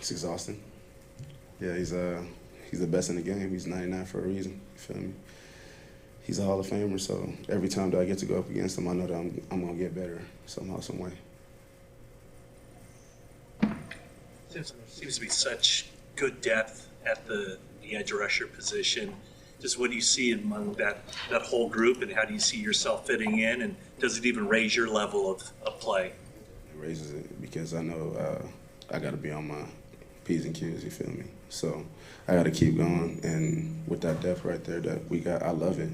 It's exhausting. Yeah, he's the best in the game. He's 99 for a reason. You feel me? He's a Hall of Famer, so every time that I get to go up against him, I know that I'm gonna get better somehow, some way. Seems to be such good depth at the edge rusher position. Just what do you see among that whole group, and how do you see yourself fitting in, and does it even raise your level of play? It raises it because I know I got to be on my P's and Q's, you feel me? So I got to keep going, and with that depth right there that we got, I love it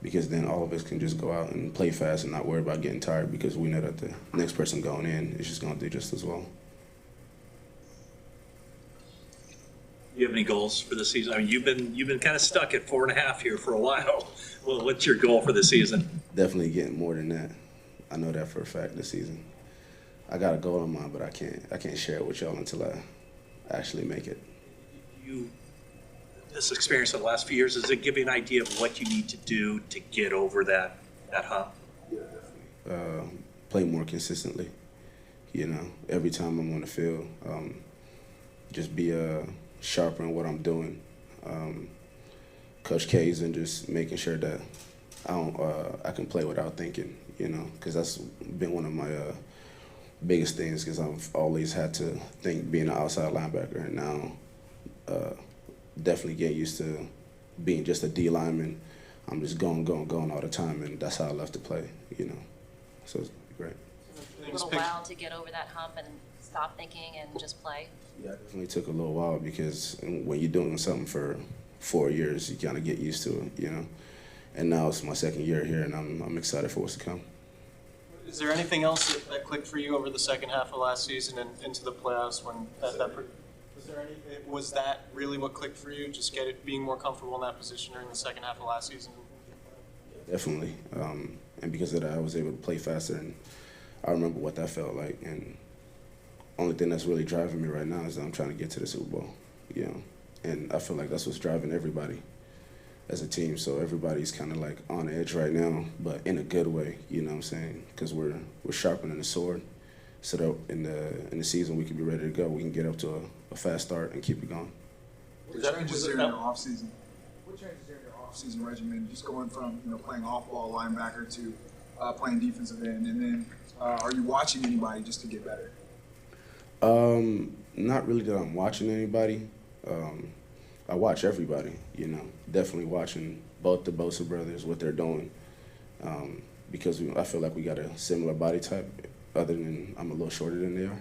because then all of us can just go out and play fast and not worry about getting tired because we know that the next person going in is just going to do just as well. Do you have any goals for the season? I mean, you've been kind of stuck at 4.5 here for a while. Well, what's your goal for the season? Definitely getting more than that. I know that for a fact this season. I got a goal in mind, but I can't share it with y'all until I actually make it. This experience of the last few years, does it give you an idea of what you need to do to get over that hump? Yeah, definitely. Play more consistently. You know, every time I'm on the field, just be sharper in what I'm doing. Coach K's and just making sure that I can play without thinking. You know, because that's been one of my biggest things. Because I've always had to think being an outside linebacker, and now definitely get used to being just a D lineman. I'm just going all the time, and that's how I love to play. You know, so it's great. A little while to get over that hump and stop thinking and just play? Yeah, it definitely took a little while because when you're doing something for 4 years, you kind of get used to it, you know. And now it's my second year here, and I'm excited for what's to come. Is there anything else that clicked for you over the second half of last season and into the playoffs when was that really what clicked for you? Just being more comfortable in that position during the second half of last season? Definitely, and because of that, I was able to play faster, and I remember what that felt like. And only thing that's really driving me right now is that I'm trying to get to the Super Bowl, you know. And I feel like that's what's driving everybody as a team. So everybody's kind of like on edge right now, but in a good way, you know what I'm saying? Because we're sharpening the sword, so that in the season we can be ready to go. We can get up to a fast start and keep it going. What changes there in your offseason? What changes there in your offseason regimen? Just going from playing off-ball linebacker to playing defensive end, and then are you watching anybody just to get better? Not really that I'm watching anybody. I watch everybody, you know. Definitely watching both the Bosa brothers, what they're doing, because I feel like we got a similar body type, other than I'm a little shorter than they are.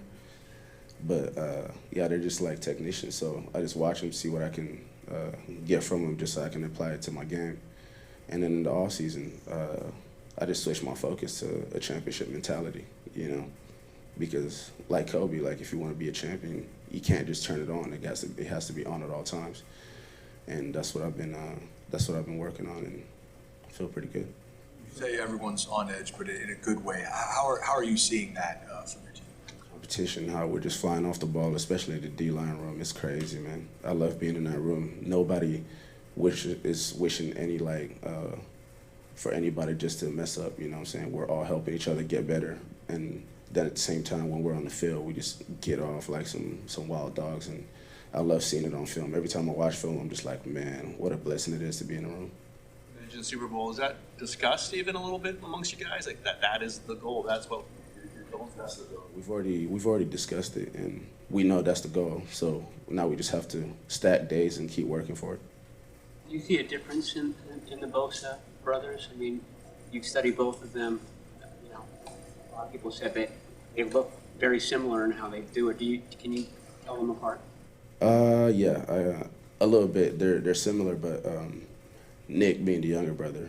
But, yeah, they're just like technicians, so I just watch them, see what I can get from them just so I can apply it to my game. And then in the offseason, I just switched my focus to a championship mentality, you know. Because like Kobe, like if you want to be a champion, you can't just turn it on. It has to be on at all times, and that's what I've been working on, and I feel pretty good. You say everyone's on edge, but in a good way. How are you seeing that from your team? Competition, how we're just flying off the ball, especially the D-line room. It's crazy, man. I love being in that room. Nobody is wishing any for anybody just to mess up. You know what I'm saying? We're all helping each other get better, and then at the same time, when we're on the field, we just get off like some wild dogs, and I love seeing it on film. Every time I watch film, I'm just like, man, what a blessing it is to be in the room. The Super Bowl, is that discussed even a little bit amongst you guys? Like that is the goal. That's what you're going for. We've already discussed it, and we know that's the goal. So now we just have to stack days and keep working for it. Do you see a difference in the Bosa brothers? I mean, you've studied both of them. A lot of people said they look very similar in how they do it. Can you tell them apart? Yeah, a little bit. They're similar, but Nick, being the younger brother,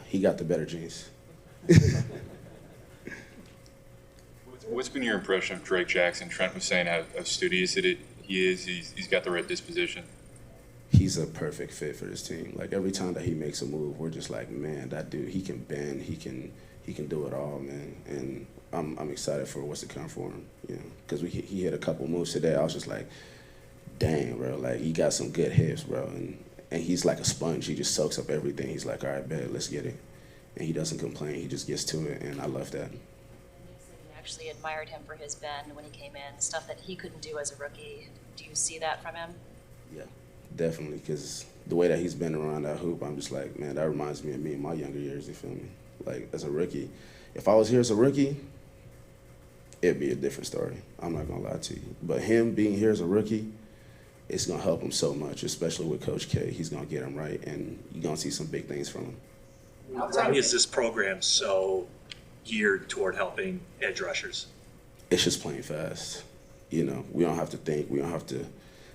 he got the better genes. What's been your impression of Drake Jackson? Trent was saying how studious he is. He's got the right disposition. He's a perfect fit for this team. Like every time that he makes a move, we're just like, man, that dude, he can bend, he can do it all, man. And I'm excited for what's to come for him, you know, because he hit a couple moves today. I was just like, dang, bro, like he got some good hips, bro, and he's like a sponge. He just soaks up everything. He's like, all right, bet, let's get it, and he doesn't complain. He just gets to it, and I love that. actually admired him for his bend when he came in, stuff that he couldn't do as a rookie. Do you see that from him? Yeah, definitely, because the way that he's been around that hoop, I'm just like, man, that reminds me of me in my younger years, you feel me? Like, as a rookie, if I was here as a rookie, it'd be a different story. I'm not going to lie to you. But him being here as a rookie, it's going to help him so much, especially with Coach K. He's going to get him right, and you're going to see some big things from him. Why is this program so geared toward helping edge rushers? It's just playing fast. You know, we don't have to think. We don't have to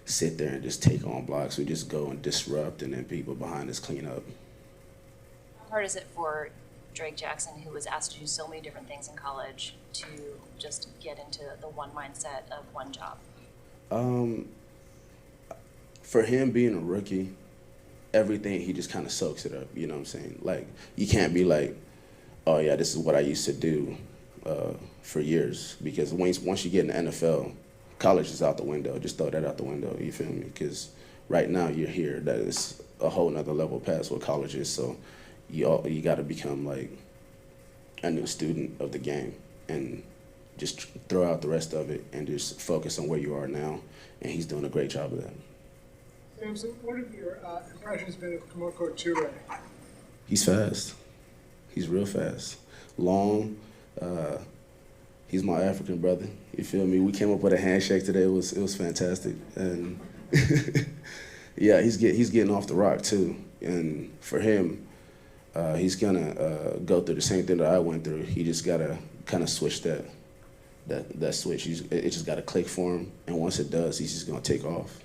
sit there and just take on blocks. We just go and disrupt, and then people behind us clean up. How hard is it for Drake Jackson, who was asked to do so many different things in college, to just get into the one mindset of one job? For him being a rookie, everything, he just kind of soaks it up, you know what I'm saying? Like, you can't be like, oh yeah, this is what I used to do for years. Because once you get in the NFL, college is out the window. Just throw that out the window, you feel me? Because right now you're here. That is a whole nother level past what college is. So you got to become like a new student of the game and just throw out the rest of it and just focus on where you are now. And he's doing a great job of that. Samson, what have your impressions been of Kamoko Toure? He's fast. He's real fast. Long. He's my African brother. You feel me? We came up with a handshake today. It was fantastic. And yeah, he's getting off the rock too. And for him, he's gonna go through the same thing that I went through. He just gotta kind of switch that switch. It just gotta click for him. And once it does, he's just gonna take off.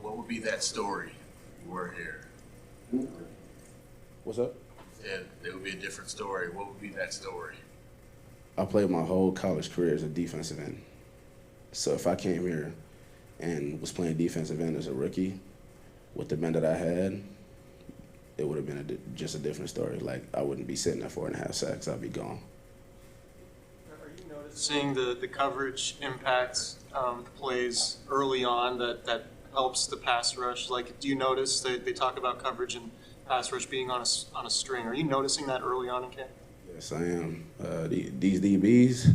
What would be that story if you were here? What's up? Yeah, it would be a different story. What would be that story? I played my whole college career as a defensive end. So if I came here and was playing defensive end as a rookie with the bend that I had, it would have been just a different story. Like, I wouldn't be sitting at 4.5 sacks. I'd be gone. Are you noticing the coverage impacts the plays early on that helps the pass rush? Like, do you notice they talk about coverage and pass rush being on a string? Are you noticing that early on in camp? Yes, I am. These DBs,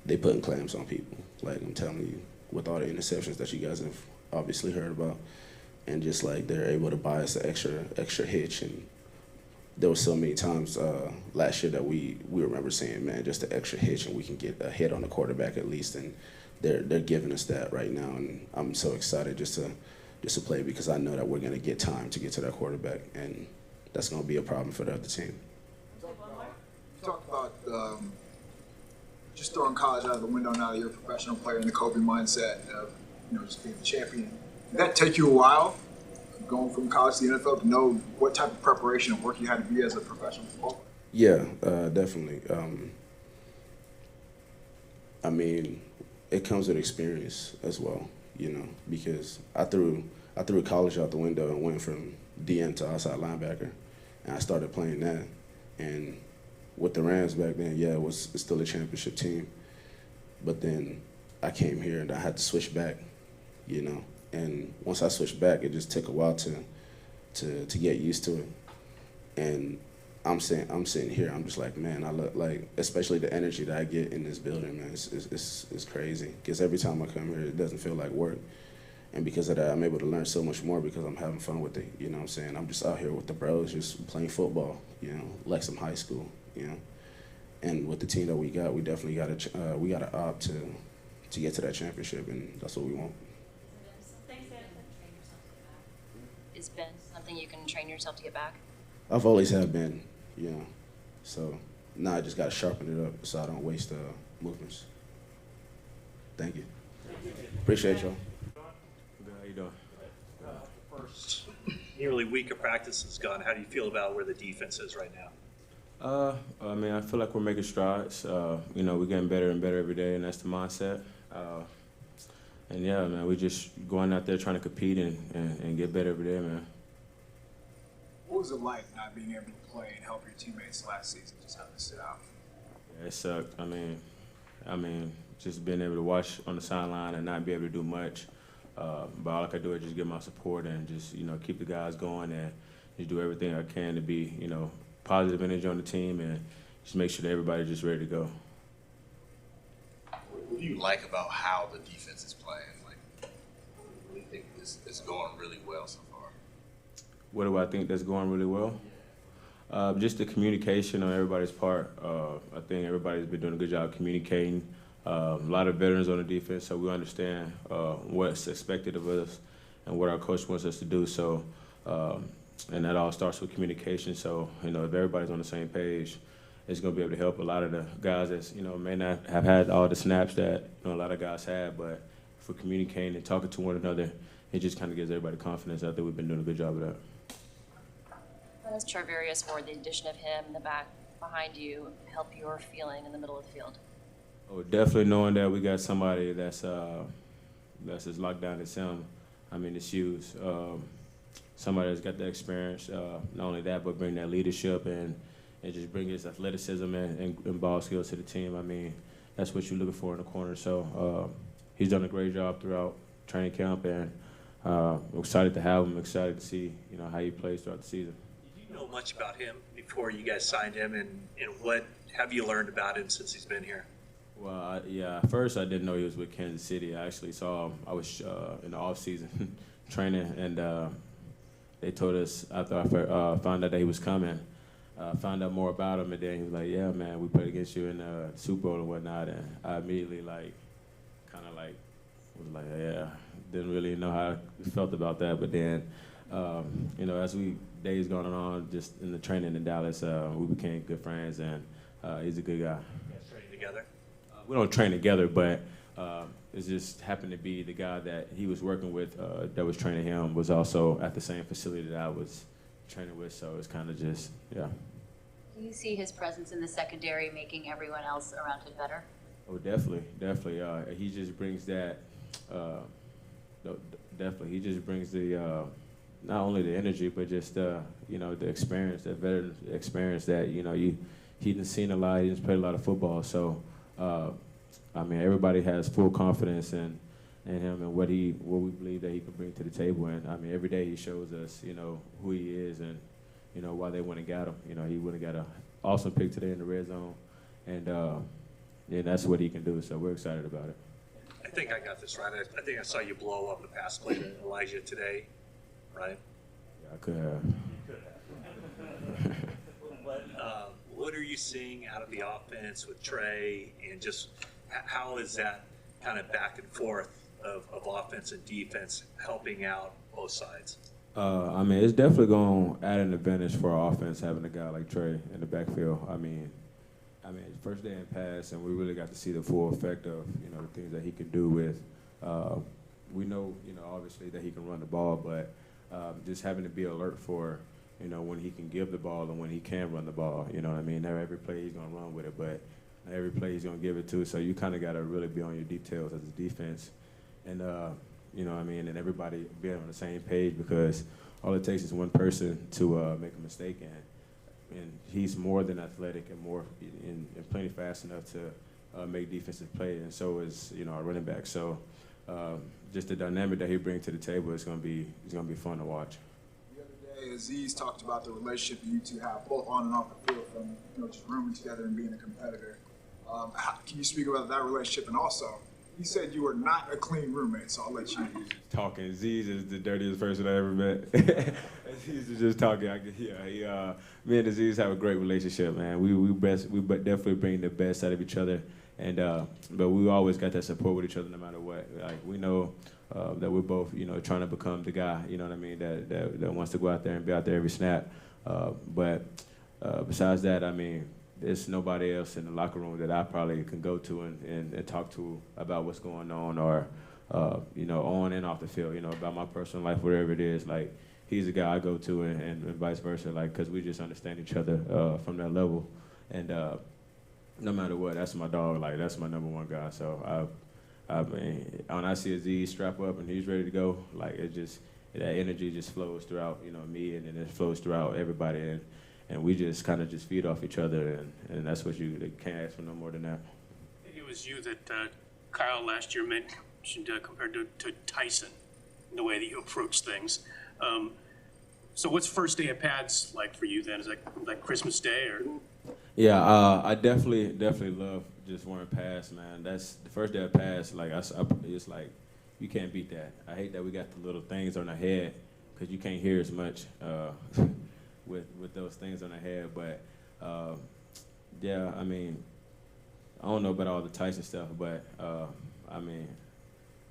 they putting clamps on people. Like, I'm telling you, with all the interceptions that you guys have obviously heard about, and just like they're able to buy us an extra hitch. And there was so many times last year that we remember saying, man, just an extra hitch and we can get a hit on the quarterback at least. And they're giving us that right now, and I'm so excited just to play, because I know that we're gonna get time to get to that quarterback, and that's gonna be a problem for the other team. You talked about just throwing college out of the window now that you're a professional player and the Kobe mindset of just being the champion. Did that take you a while, going from college to the NFL, to know what type of preparation and work you had to be as a professional footballer? Yeah, definitely. I mean, it comes with experience as well, because I threw college out the window and went from DN to outside linebacker, and I started playing that. And with the Rams back then, yeah, it's still a championship team, but then I came here and I had to switch back, And once I switched back, it just took a while to get used to it. And I'm sitting here, I'm just like, man, I look like, especially the energy that I get in this building, man, it's crazy. Because every time I come here, it doesn't feel like work. And because of that, I'm able to learn so much more because I'm having fun with it, you know what I'm saying? I'm just out here with the bros, just playing football, Lexham High School, And with the team that we got, we definitely got to opt to get to that championship, and that's what we want. Is Ben something you can train yourself to get back? I've always have been, So now I just got to sharpen it up so I don't waste movements. Thank you. Appreciate y'all. Good, how you doing? First nearly week of practice is gone. How do you feel about where the defense is right now? I mean, I feel like we're making strides. We're getting better and better every day, and that's the mindset. And yeah, man, we're just going out there trying to compete and get better every day, man. What was it like not being able to play and help your teammates last season, just having to sit out? Yeah, it sucked. I mean, just being able to watch on the sideline and not be able to do much. But all I could do is just give my support and just, keep the guys going and just do everything I can to be, positive energy on the team and just make sure that everybody's just ready to go. what do you like about how the defense is playing? Like, what do you think is going really well so far? What do I think that's going really well? Just the communication on everybody's part. I think everybody's been doing a good job communicating. A lot of veterans on the defense, so we understand what's expected of us and what our coach wants us to do. So, and that all starts with communication. So, if everybody's on the same page, it's going to be able to help a lot of the guys that, may not have had all the snaps that a lot of guys have. But if we're communicating and talking to one another, it just kind of gives everybody confidence. I think we've been doing a good job of that. How does Charvarius Ward, the addition of him in the back behind you, help your feeling in the middle of the field? Oh, definitely knowing that we got somebody that's as locked down as him. I mean, it's huge. Somebody that's got the experience. Not only that, but bring that leadership and just bring his athleticism and ball skills to the team. I mean, that's what you're looking for in the corner. So he's done a great job throughout training camp, and I'm excited to have him. Excited to see how he plays throughout the season. Did you know much about him before you guys signed him, and what have you learned about him since he's been here? Well, at first I didn't know he was with Kansas City. I actually saw him. I was in the off-season training, and they told us after I found out that he was coming, found out more about him, and then he was like, "Yeah, man, we played against you in the Super Bowl and whatnot." And I immediately was like, "Yeah," didn't really know how I felt about that. But then, as days going on, just in the training in Dallas, we became good friends, and he's a good guy. You guys training together? We don't train together, but it just happened to be the guy that he was working with that was training him was also at the same facility that I was training with, so it's kind of just, yeah. Do you see his presence in the secondary making everyone else around him better? Oh, definitely. He just brings that, definitely. He just brings the, not only the energy, but just, the experience, that veteran experience that, he's seen a lot, he's played a lot of football, so, I mean, everybody has full confidence in him and what we believe that he can bring to the table. And I mean, every day he shows us, who he is and, why they went and got him. He went and got an awesome pick today in the red zone, and that's what he can do. So we're excited about it. I think I got this right. I think I saw you blow up the pass play to Elijah today, right? Yeah, I could have. What are you seeing out of the offense with Trey, and just how is that kind of back and forth of offense and defense helping out both sides? I mean, it's definitely going to add an advantage for our offense having a guy like Trey in the backfield. I mean, first day in pass, and we really got to see the full effect of, the things that he can do with. We know, obviously that he can run the ball, but just having to be alert for, when he can give the ball and when he can run the ball. You know what I mean? Not every play he's going to run with it, but every play he's going to give it to. So you kind of got to really be on your details as a defense. And, and everybody being on the same page, because all it takes is one person to make a mistake. And he's more than athletic and more and plenty fast enough to make defensive plays. And so is, our running back. So just the dynamic that he brings to the table is going to be fun to watch. Aziz talked about the relationship you two have, both on and off the field, from just rooming together and being a competitor. Can you speak about that relationship? And also, he said you were not a clean roommate, so I'll let you. Talking, Aziz is the dirtiest person I ever met. Aziz is just talking. Me and Aziz have a great relationship, man. We definitely bring the best out of each other, and but we always got that support with each other no matter what. Like, we know that we're both, trying to become the guy, that wants to go out there and be out there every snap. But besides that, I mean, there's nobody else in the locker room that I probably can go to and talk to about what's going on, or on and off the field, about my personal life, whatever it is. Like, he's the guy I go to, and vice versa, like, because we just understand each other from that level. And no matter what, that's my dog. Like, that's my number one guy. So I mean, when I see Aziz strap up and he's ready to go, like, that energy just flows throughout, me, and then it flows throughout everybody, and we just kind of just feed off each other, and that's what you can't ask for no more than that. It was you that Kyle last year mentioned compared to Tyson, in the way that you approach things. So what's first day of pads like for you then? Is that like Christmas Day, or? Yeah, I definitely love just wearing pads, man. That's the first day of pads. Like it's like you can't beat that. I hate that we got the little things on our head because you can't hear as much with those things on our head. But yeah, I mean, I don't know about all the Tyson stuff, but I mean,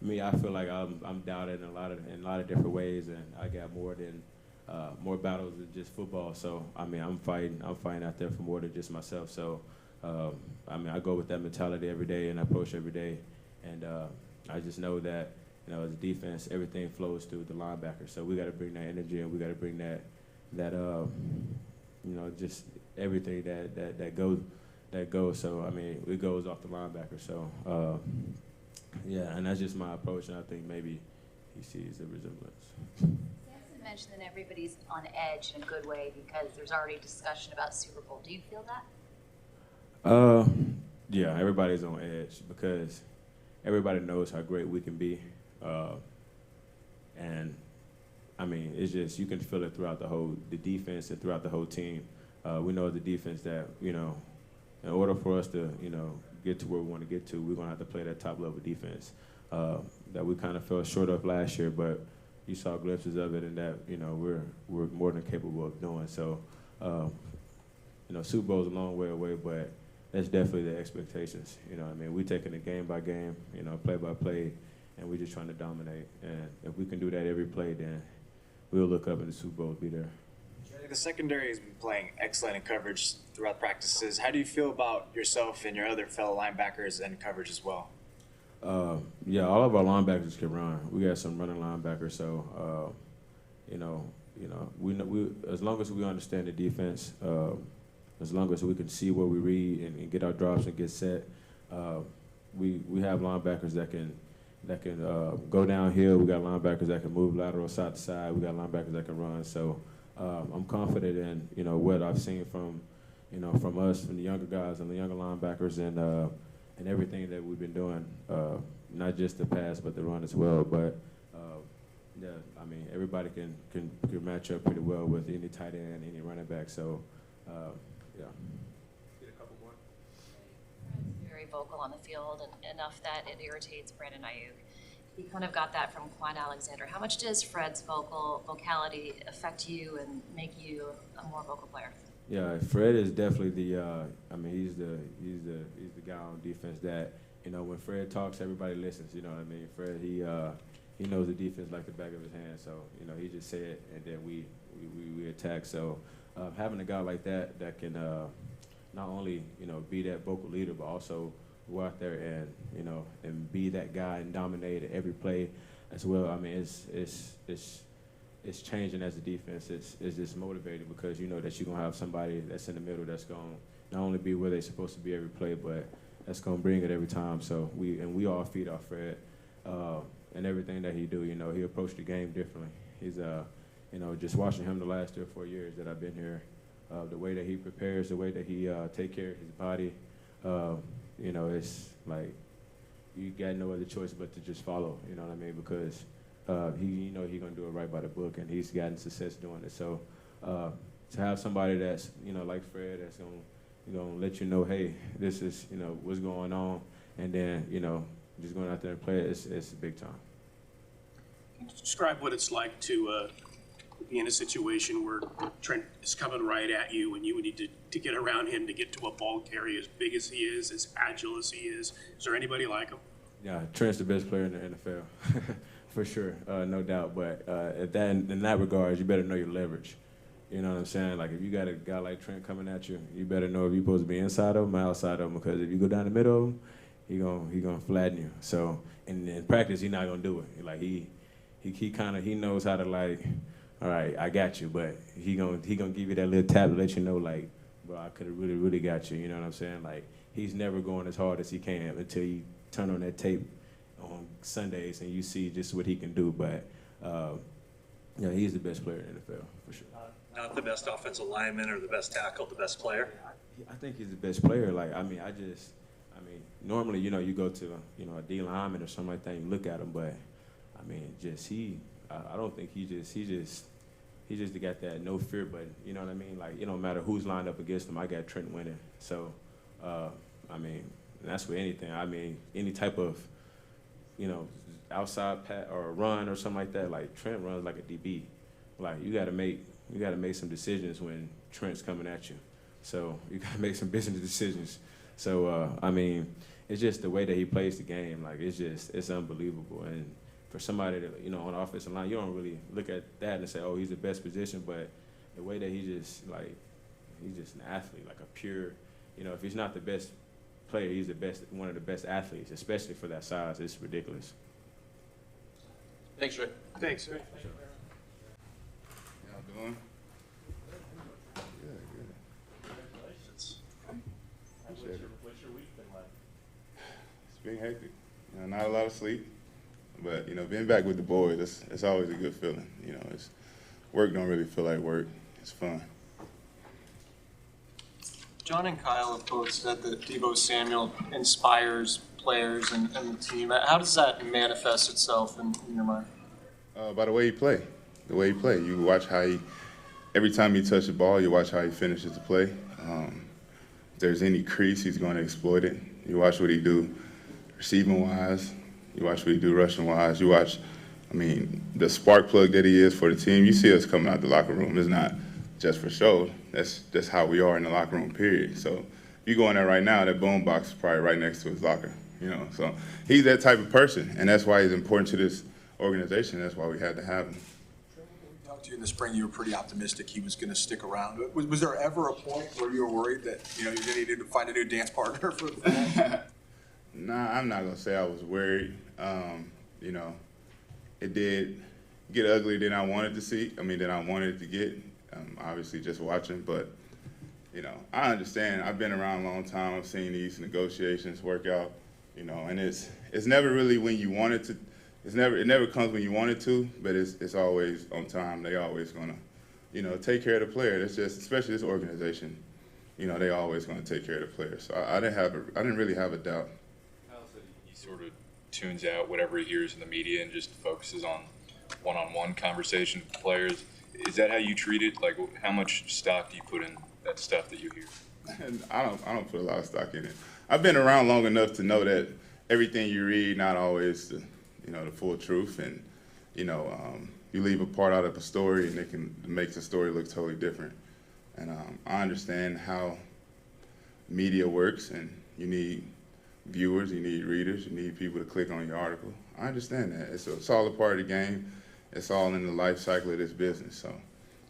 me, I feel like I'm doubted in a lot of different ways, and I got more battles than just football. So I mean, I'm fighting out there for more than just myself. So I mean, I go with that mentality every day and I approach every day, and I just know that as a defense, everything flows through the linebacker. So we got to bring that energy and we got to bring that just everything that goes. So I mean, it goes off the linebacker. So yeah, and that's just my approach, and I think maybe he sees the resemblance. Samson mentioned that everybody's on edge in a good way because there's already discussion about Super Bowl. Do you feel that? Yeah, everybody's on edge because everybody knows how great we can be, and I mean, it's just you can feel it throughout the defense and throughout the whole team. We know the defense that in order for us to get to where we want to get to, we're gonna have to play that top level defense that we kind of fell short of last year, but you saw glimpses of it, and that we're more than capable of doing. So Super Bowl's a long way away, but that's definitely the expectations. I mean, we're taking it game by game, play by play, and we're just trying to dominate. And if we can do that every play, then we'll look up and the Super Bowl will be there. The secondary has been playing excellent in coverage throughout practices. How do you feel about yourself and your other fellow linebackers in coverage as well? Yeah, all of our linebackers can run. We got some running linebackers, so we as long as we understand the defense, as long as we can see what we read and get our drops and get set, we have linebackers that can go downhill. We got linebackers that can move lateral side to side. We got linebackers that can run. So I'm confident in what I've seen from us, from the younger guys and the younger linebackers, and everything that we've been doing, not just the pass but the run as well. But yeah, I mean, everybody can match up pretty well with any tight end, any running back. So yeah. Get a couple more. Fred's very vocal on the field, and enough that it irritates Brandon Ayuk. He kind of got that from Quan Alexander. How much does Fred's vocality affect you and make you a more vocal player? Yeah, Fred is definitely he's the guy on defense that, when Fred talks, everybody listens, you know what I mean? Fred, he knows the defense like the back of his hand, so, he just say it, and then we attack. So having a guy like that can not only, be that vocal leader, but also go out there and be that guy and dominate at every play as well. I mean, it's changing as a defense. It's just motivating because you know that you're going to have somebody that's in the middle that's going to not only be where they're supposed to be every play, but that's going to bring it every time. So we all feed off Fred and everything that he do. He approached the game differently. He's just watching him the last 3 or 4 years that I've been here, the way that he prepares, the way that he take care of his body. It's like you got no other choice but to just follow. You know what I mean? Because he's gonna do it right by the book, and he's gotten success doing it. So to have somebody that's like Fred, that's gonna let you know, hey, this is what's going on, and then just going out there and play it, it's big time. Can you describe what it's like to be in a situation where Trent is coming right at you and you would need to get around him to get to a ball carrier as big as he is, as agile as he is? Is there anybody like him? Yeah, Trent's the best player in the NFL, for sure, no doubt. But in that regard, you better know your leverage. You know what I'm saying? Like, if you got a guy like Trent coming at you, you better know if you're supposed to be inside of him or outside of him, because if you go down the middle of him, he gonna flatten you. So in practice, he's not gonna do it. Like he knows how to, like, all right, I got you, but he gonna give you that little tap to let you know, like, bro, I could have really got you. You know what I'm saying? Like, he's never going as hard as he can until you turn on that tape on Sundays and you see just what he can do. But he's the best player in the NFL for sure. Not the best offensive lineman or the best tackle, the best player? I think he's the best player. Like, normally, you go to, a D lineman or something like that, and you look at him, but, I mean, I don't think he just he just got that no fear button. You know what I mean? Like, it don't matter who's lined up against him. I got Trent winning. So, I mean, that's with anything. I mean, any type of, you know, outside pat or a run or something like that. Like, Trent runs like a DB. Like, you gotta make some decisions when Trent's coming at you. So you gotta make some business decisions. So I mean, it's just the way that he plays the game. Like, it's unbelievable. And for somebody that, you know, on the offensive line, you don't really look at that and say, oh, he's the best position. But the way that he's just an athlete, like a pure, you know, if he's not the best player, he's one of the best athletes, especially for that size. It's ridiculous. Thanks, Ray. Thanks, Ray. Y'all doing? Good. Congratulations. What's your week been like? It's been hectic. You know, not a lot of sleep, but you know, being back with the boys, it's always a good feeling. You know, work don't really feel like work. It's fun. John and Kyle have both said that Deebo Samuel inspires players and the team. How does that manifest itself in your mind? By the way he play. The way he play. You watch how every time he touches the ball, you watch how he finishes the play. If there's any crease, he's going to exploit it. You watch what he do receiving-wise. You watch what he do rushing-wise. You watch, I mean, the spark plug that he is for the team. You see us coming out the locker room. It's not just for show. That's how we are in the locker room, period. So if you go in there right now, that boom box is probably right next to his locker, you know. So he's that type of person, and that's why he's important to this organization. That's why we had to have him. Talked to you in the spring, you were pretty optimistic he was going to stick around. Was there ever a point where you were worried that, you know, you needed to find a new dance partner for that? Nah, I'm not going to say I was worried. You know, it did get uglier than I wanted to see. I mean, than I wanted it to get. Obviously just watching, but you know, I understand. I've been around a long time. I've seen these negotiations work out, you know, and it's never really when you want it to. It never comes when you want it to, but it's always on time. They always gonna, you know, take care of the player. That's just, especially this organization, you know, they always gonna take care of the player. So I didn't really have a doubt. Kyle said he sort of tunes out whatever he hears in the media and just focuses on one-on-one conversation with players. Is that how you treat it? Like, how much stock do you put in that stuff that you hear? And I don't put a lot of stock in it. I've been around long enough to know that everything you read not always the full truth, and you know, you leave a part out of a story and it makes the story look totally different. And I understand how media works, and you need viewers, you need readers, you need people to click on your article. I understand that. It's all a part of the game. It's all in the life cycle of this business. So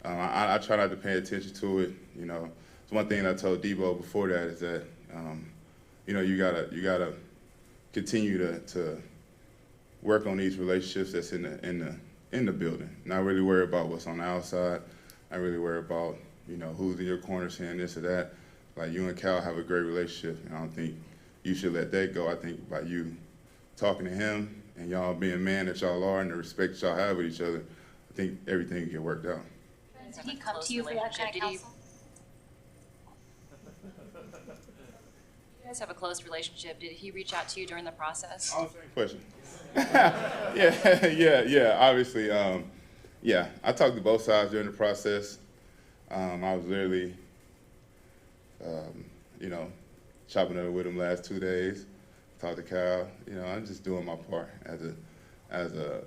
I try not to pay attention to it. You know, it's one thing I told Deebo before that is that you know, you gotta continue to work on these relationships that's in the building. Not really worry about what's on the outside. I really worry about, you know, who's in your corner saying this or that. Like, you and Cal have a great relationship, and I don't think you should let that go. I think by you talking to him and y'all being man that y'all are and the respect that y'all have with each other, I think everything can get worked out. Did he come to you for that kind of counsel? You guys have a close relationship. Did he reach out to you during the process? Oh, same question. yeah. Obviously, yeah. I talked to both sides during the process. I was literally, you know, chopping it up with him last 2 days. Talked to Kyle. You know, I'm just doing my part as a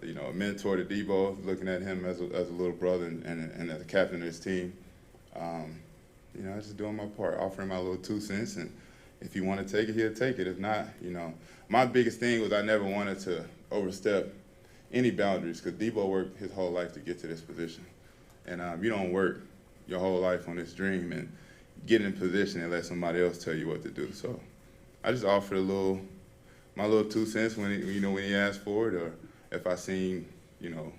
you know, a mentor to Deebo, looking at him as a little brother and as a captain of his team. You know, I'm just doing my part, offering my little 2 cents, and if he want to take it, he'll take it. If not, you know, my biggest thing was I never wanted to overstep any boundaries, because Deebo worked his whole life to get to this position, and you don't work your whole life on this dream and get in position and let somebody else tell you what to do. So I just offered my little 2 cents when he asked for it, or if I seen, you know,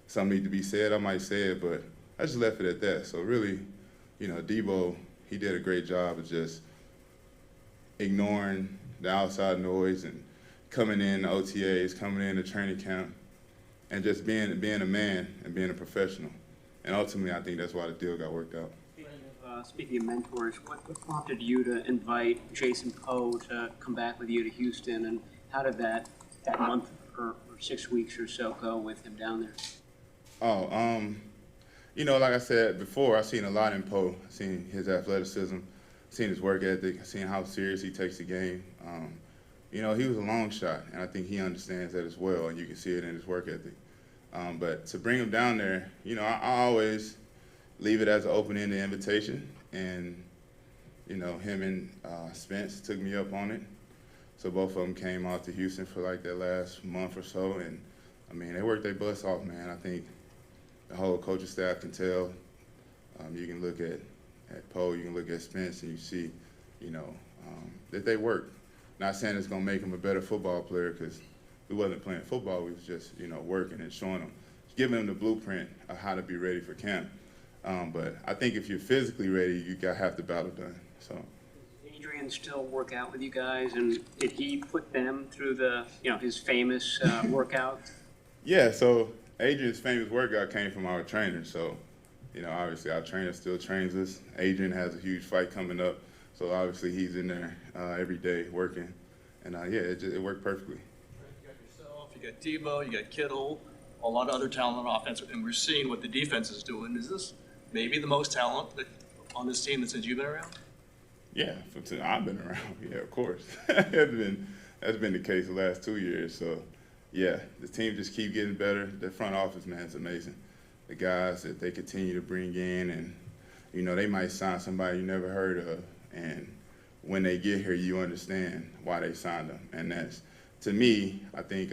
something need to be said, I might say it, but I just left it at that. So really, you know, Deebo, he did a great job of just ignoring the outside noise and coming in to OTAs, coming in to training camp, and just being a man and being a professional. And ultimately, I think that's why the deal got worked out. Speaking of mentors, what prompted you to invite Jason Poe to come back with you to Houston, and how did that month or 6 weeks or so go with him down there? Oh, you know, like I said before, I've seen a lot in Poe. I've seen his athleticism, seen his work ethic, seen how serious he takes the game. You know, he was a long shot, and I think he understands that as well, and you can see it in his work ethic. But to bring him down there, you know, I always leave it as an open-ended invitation, and, you know, him and Spence took me up on it. So both of them came out to Houston for like that last month or so, and, I mean, they worked their butts off, man. I think the whole coaching staff can tell. You can look at Poe, you can look at Spence, and you see, you know, that they work. Not saying it's going to make him a better football player, because we wasn't playing football. We was just, you know, working and showing them, giving them the blueprint of how to be ready for camp. But I think if you're physically ready, you got half the battle done. So. Adrian still work out with you guys, and did he put them through the, you know, his famous workout? Yeah, so Adrian's famous workout came from our trainer. So, you know, obviously our trainer still trains us. Adrian has a huge fight coming up. So obviously he's in there every day working, and yeah, it worked perfectly. You got yourself, you got Debo, you got Kittle, a lot of other talent on offense, and we're seeing what the defense is doing. Is this maybe the most talent on this team since you've been around? Yeah, since I've been around, yeah, of course. That's been the case the last 2 years. So, yeah, the team just keep getting better. The front office, man, is amazing. The guys that they continue to bring in, and, you know, they might sign somebody you never heard of. And when they get here, you understand why they signed them. And that's, to me, I think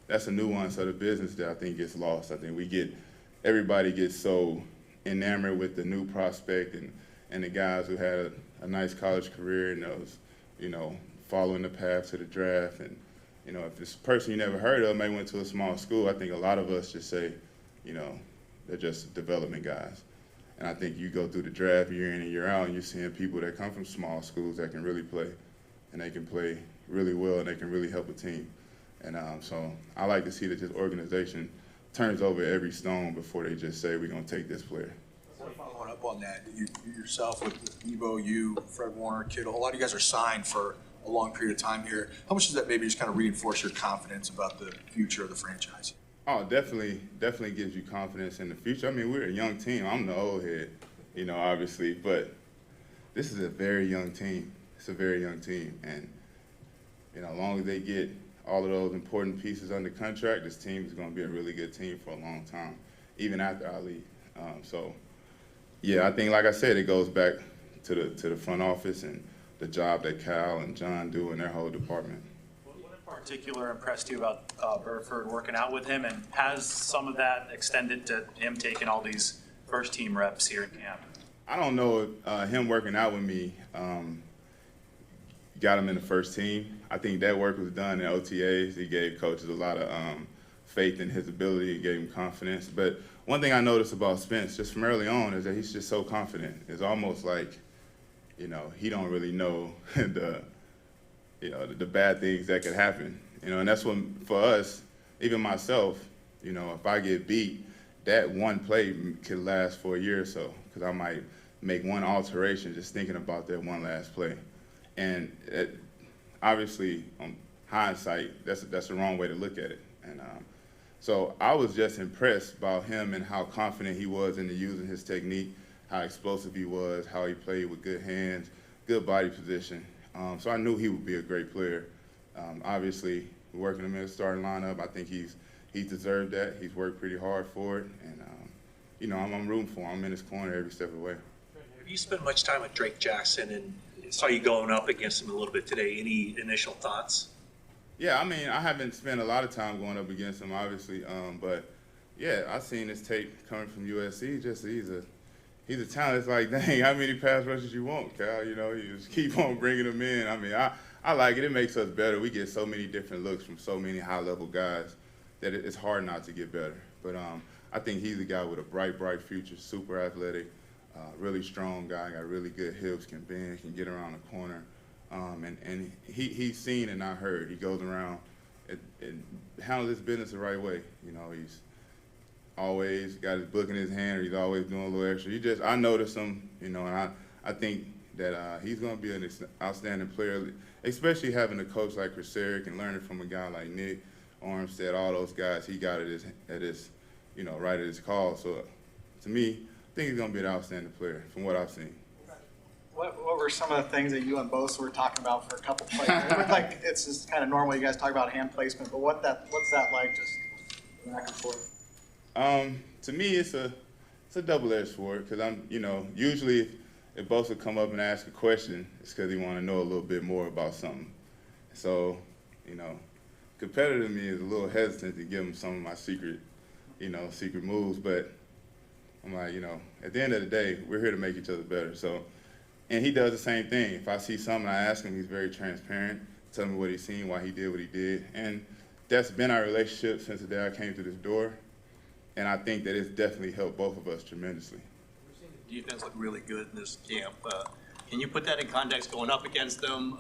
that's a nuance of the business that I think gets lost. I think everybody gets so enamored with the new prospect and the guys who had a nice college career and those, you know, following the path to the draft. And, you know, if this person you never heard of maybe went to a small school, I think a lot of us just say, you know, they're just development guys. And I think you go through the draft year in and year out, and you're seeing people that come from small schools that can really play, and they can play really well, and they can really help a team. And so I like to see that this organization turns over every stone before they just say, we're going to take this player. Following up on that, you yourself with Debo, you, Fred Warner, Kittle, a lot of you guys are signed for a long period of time here. How much does that maybe just kind of reinforce your confidence about the future of the franchise? Oh, definitely gives you confidence in the future. I mean, we're a young team. I'm the old head, you know, obviously, but this is a very young team. It's a very young team, and, you know, as long as they get all of those important pieces under contract, this team is going to be a really good team for a long time, even after I leave. So, yeah, I think, like I said, it goes back to the front office and the job that Cal and John do in their whole department. Particular impressed you about Burford working out with him, and has some of that extended to him taking all these first team reps here in camp? I don't know if him working out with me got him in the first team. I think that work was done in OTAs. He gave coaches a lot of faith in his ability. He gave him confidence. But one thing I noticed about Spence just from early on is that he's just so confident. It's almost like, you know, he don't really know the bad things that could happen, you know, and that's what, for us, even myself, you know, if I get beat, that one play could last for a year or so, because I might make one alteration just thinking about that one last play. And obviously, on hindsight, that's the wrong way to look at it. And so I was just impressed by him and how confident he was in using his technique, how explosive he was, how he played with good hands, good body position. So I knew he would be a great player. Obviously, working him in the starting lineup, I think he's deserved that. He's worked pretty hard for it, and you know, I'm rooting for him. I'm in his corner every step of the way. Have you spent much time with Drake Jackson, and saw you going up against him a little bit today? Any initial thoughts? Yeah, I mean, I haven't spent a lot of time going up against him, obviously, but yeah, I've seen his tape coming from USC. He's a talent. It's like, dang, how many pass rushes you want, Cal? You know, you just keep on bringing them in. I mean, I like it. It makes us better. We get so many different looks from so many high-level guys that it's hard not to get better. But I think he's a guy with a bright future, super athletic, really strong guy, got really good hips, can bend, can get around the corner. And he's seen and not heard. He goes around and handles his business the right way. You know, he's always got his book in his hand, or he's always doing a little extra. I notice him, you know, and I think that he's going to be an outstanding player, especially having a coach like Chris Eric and learning from a guy like Nick Armstead, all those guys. He got it at his, you know, right at his call. So to me, I think he's going to be an outstanding player from what I've seen. What were some of the things that you and Bosa were talking about for a couple plays? It looked like it's just kind of normal. You guys talk about hand placement, but what's that like, just back and forth? To me, it's a double-edged sword because usually if Bosa come up and ask a question, it's because he want to know a little bit more about something. So, competitor me is a little hesitant to give him some of my secret moves, but I'm like, at the end of the day, we're here to make each other better. So. And he does the same thing. If I see something, I ask him, he's very transparent, tell me what he's seen, why he did what he did. And that's been our relationship since the day I came through this door. And I think that it's definitely helped both of us tremendously. We're seeing the defense look really good in this camp. Can you put that in context going up against them,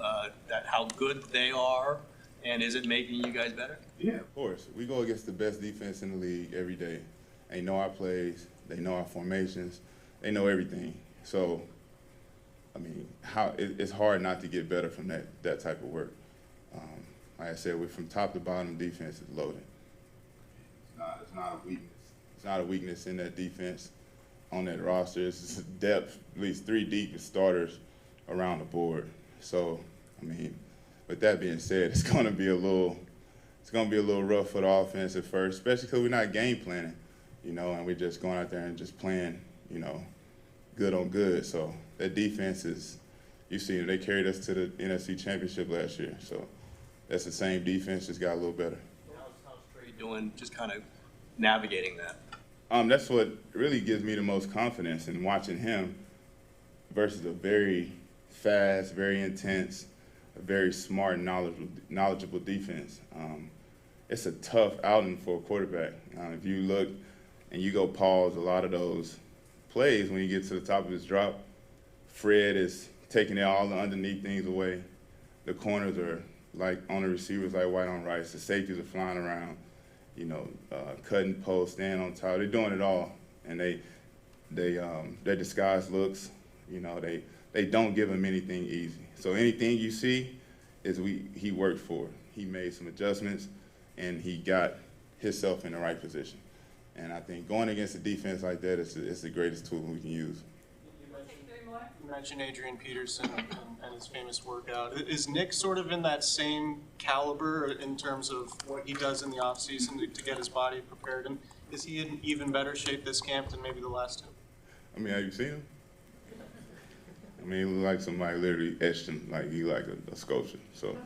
that how good they are, and is it making you guys better? Yeah, of course. We go against the best defense in the league every day. They know our plays, they know our formations, they know everything. So, it's hard not to get better from that type of work. Like I said, we're from top to bottom, defense is loaded. It's not a weakness. It's not a weakness in that defense on that roster. It's depth, at least 3 deep starters around the board. So, with that being said, it's going to be a little rough for the offense at first, especially because we're not game planning, and we're just going out there and just playing, good on good. So that defense is, you see, they carried us to the NFC Championship last year. So that's the same defense, just got a little better. How's Trey doing, just kind of navigating that? That's what really gives me the most confidence in watching him versus a very fast, very intense, a very smart, knowledgeable defense. It's a tough outing for a quarterback. If you look and you go pause a lot of those plays when you get to the top of his drop, Fred is taking all the underneath things away. The corners are like on the receivers like white on rice. The safeties are flying around, cutting posts, standing on top. They're doing it all, and they disguise looks. They don't give him anything easy. So anything you see is he worked for it. He made some adjustments, and he got himself in the right position. And I think going against a defense like that is the greatest tool we can use. You mentioned Adrian Peterson and his famous workout. Is Nick sort of in that same caliber in terms of what he does in the offseason to get his body prepared? And is he in even better shape this camp than maybe the last two? Have you seen him? He looks like somebody literally etched him like he like a sculpture. So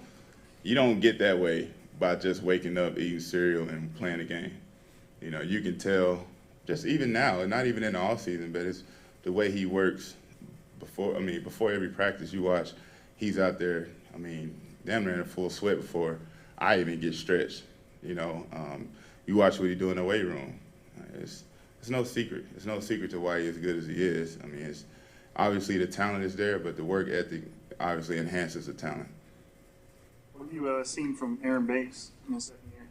you don't get that way by just waking up, eating cereal, and playing a game. You can tell just even now, and not even in the off season, but it's the way he works before every practice you watch, he's out there, damn near in a full sweat before I even get stretched. You watch what he do in the weight room. It's no secret. It's no secret to why he's as good as he is. It's obviously the talent is there, but the work ethic obviously enhances the talent. What have you seen from Aaron Banks in his second year?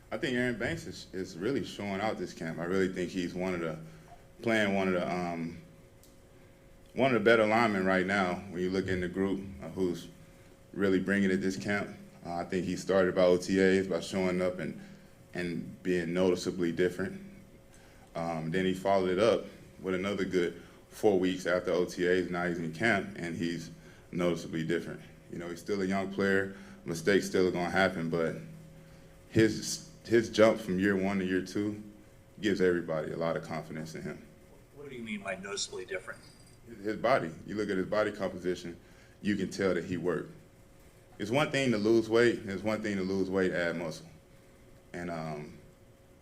I think Aaron Banks is really showing out this camp. I really think he's one of the better linemen right now when you look in the group who's really bringing it this camp. I think he started by OTAs, by showing up and being noticeably different. Then he followed it up with another good 4 weeks after OTAs. Now he's in camp, and he's noticeably different. He's still a young player. Mistakes still are going to happen, but his jump from year 1 to year 2 gives everybody a lot of confidence in him. What do you mean by noticeably different? His body. You look at his body composition, you can tell that he worked. It's one thing to lose weight, and it's one thing to lose weight, add muscle. And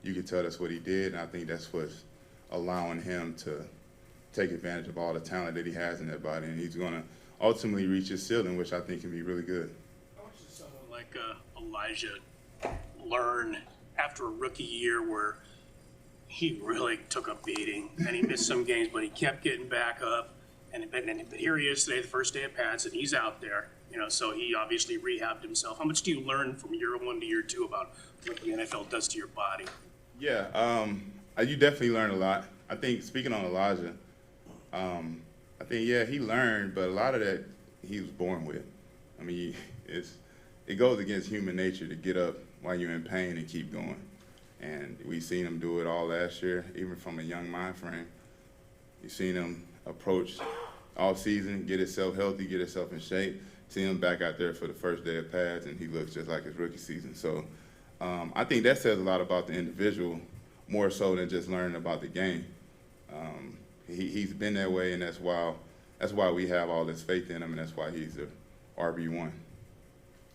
you can tell that's what he did, and I think that's what's allowing him to take advantage of all the talent that he has in that body, and he's going to ultimately reach his ceiling, which I think can be really good. How much does someone like Elijah learn after a rookie year where he really took a beating and he missed some games, but he kept getting back up? But here he is today, the first day of Pats, and he's out there. So he obviously rehabbed himself. How much do you learn from year 1 to year 2 about what the NFL does to your body? Yeah, you definitely learn a lot. I think, speaking on Elijah, I think, he learned, but a lot of that he was born with. It goes against human nature to get up while you're in pain and keep going. And we've seen him do it all last year, even from a young mind frame. You've seen him approach off season, get himself healthy, get himself in shape. See him back out there for the first day of pads, and he looks just like his rookie season. So I think that says a lot about the individual, more so than just learning about the game. He's been that way, and that's why we have all this faith in him, and that's why he's the RB1.